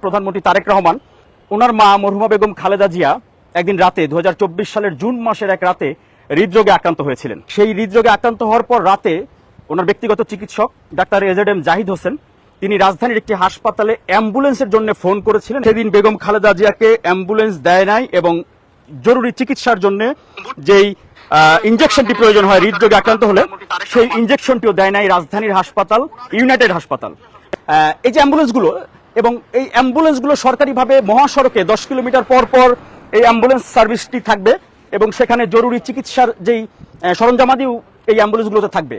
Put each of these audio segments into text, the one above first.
প্রধানমন্ত্রী তারেক রহমান ওনার মা মরহুমা বেগম খালেদা জিয়া একদিন রাতে 2024 সালের জুন মাসের এক রাতে হৃদরোগে আক্রান্ত হয়েছিলেন। সেই হৃদরোগে আক্রান্ত হওয়ার পর রাতে ওনার ব্যক্তিগত চিকিৎসক ডাক্তার এজেডএম জাহিদ হোসেন তিনি রাজধানীর একটি হাসপাতালে অ্যাম্বুলেন্সের জন্য ফোন করেছিলেন। সেদিন বেগম খালেদা জিয়াকে অ্যাম্বুলেন্স দেয় নাই এবং জরুরি চিকিৎসার জন্য যেই ইনজেকশনটি প্রয়োজন হয় হৃদরোগে আক্রান্ত হলে সেই ইনজেকশনটিও দেয় নাই রাজধানীর হাসপাতাল ইউনাইটেড হাসপাতাল। এই যে অ্যাম্বুলেন্সগুলো এবং এই অ্যাম্বুলেন্সগুলো সরকারিভাবে মহাসড়কে 10 কিলোমিটার পর পর এই অ্যাম্বুলেন্স সার্ভিসটি থাকবে এবং সেখানে জরুরি চিকিৎসার যেই সরঞ্জামাদিও এই অ্যাম্বুলেন্সগুলোতে থাকবে।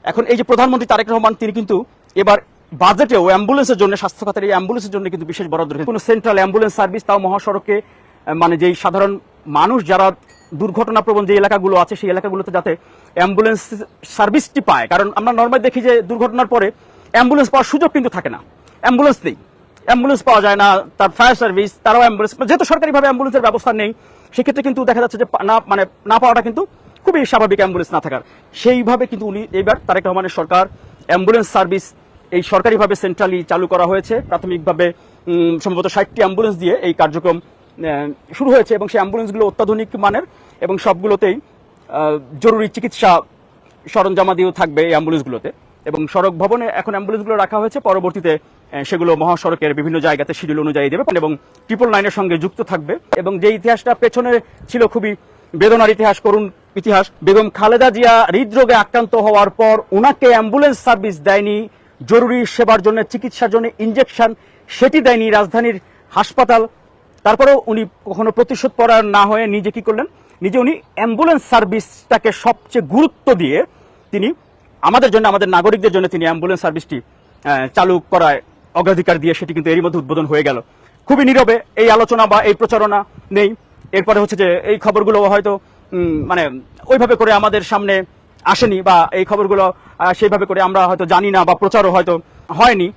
এখন এই যে প্রধানমন্ত্রী তারেক রহমান তিনি কিন্তু এবার বাজেটেও অ্যাম্বুলেন্সের জন্য স্বাস্থ্য খাতের এই অ্যাম্বুলেন্সের জন্য কিন্তু বিশেষ বরাদ্দ রেখেছেন। কোনো সেন্ট্রাল অ্যাম্বুলেন্স সার্ভিস তাও মহাসড়কে মানে যেই সাধারণ মানুষ যারা দুর্ঘটনাপ্রবণ যে এলাকাগুলো আছে সেই এলাকাগুলোতে যাতে অ্যাম্বুলেন্স সার্ভিসটি পায়। কারণ আমরা নর্মালি দেখি যে দুর্ঘটনার পরে অ্যাম্বুলেন্স পাওয়ার সুযোগ কিন্তু থাকে না, অ্যাম্বুলেন্স নেই, অ্যাম্বুলেন্স পাওয়া যায় না। তার ফায়ার সার্ভিস তারাও অ্যাম্বুলেন্স যেহেতু সরকারিভাবে অ্যাম্বুলেন্সের ব্যবস্থা নেই সেক্ষেত্রে কিন্তু দেখা যাচ্ছে যে না পাওয়াটা কিন্তু খুবই স্বাভাবিক অ্যাম্বুলেন্স না থাকার। সেইভাবে কিন্তু উনি এবার তারেক রহমানের সরকার অ্যাম্বুলেন্স সার্ভিস এই সরকারিভাবে সেন্ট্রালি চালু করা হয়েছে। প্রাথমিকভাবে সম্ভবত 60টি অ্যাম্বুলেন্স দিয়ে এই কার্যক্রম শুরু হয়েছে এবং সেই অ্যাম্বুলেন্সগুলো অত্যাধুনিক মানের এবং সবগুলোতেই জরুরি চিকিৎসা সরঞ্জামাদিও থাকবে এই অ্যাম্বুলেন্সগুলোতে। এবং সড়ক ভবনে এখন অ্যাম্বুলেন্সগুলো রাখা হয়েছে, পরবর্তীতে সেগুলো মহাসড়কের বিভিন্ন জায়গাতে শিডিউল অনুযায়ী দেবে এবং 999-এর সঙ্গে যুক্ত থাকবে। এবং যে ইতিহাসটা পেছনে ছিল খুবই বেদনার ইতিহাস, করুণ ইতিহাস, বেগম খালেদা জিয়া হৃদরোগে আক্রান্ত হওয়ার পর ওনাকে অ্যাম্বুলেন্স সার্ভিস দেয়নি, জরুরি সেবার জন্য চিকিৎসার জন্য ইনজেকশন সেটি দেয়নি রাজধানীর হাসপাতাল। তারপরেও উনি কখনো প্রতিশোধ পরায়ণ না হয়ে নিজে কি করলেন, নিজে উনি অ্যাম্বুলেন্স সার্ভিসটাকে সবচেয়ে গুরুত্ব দিয়ে তিনি আমাদের জন্য, আমাদের নাগরিকদের জন্য তিনি অ্যাম্বুলেন্স সার্ভিসটি চালু করায় অগ্রাধিকার দিয়ে সেটি কিন্তু এরই মধ্যে উদ্বোধন হয়ে গেল। খুবই নীরবে এই আলোচনা বা এই প্রচারণা নেই। এরপরে হচ্ছে যে এই খবরগুলো হয়তো মানে ওইভাবে করে আমাদের সামনে আসেনি বা এই খবরগুলো সেইভাবে করে আমরা হয়তো জানি না বা প্রচারও হয়তো হয়নি।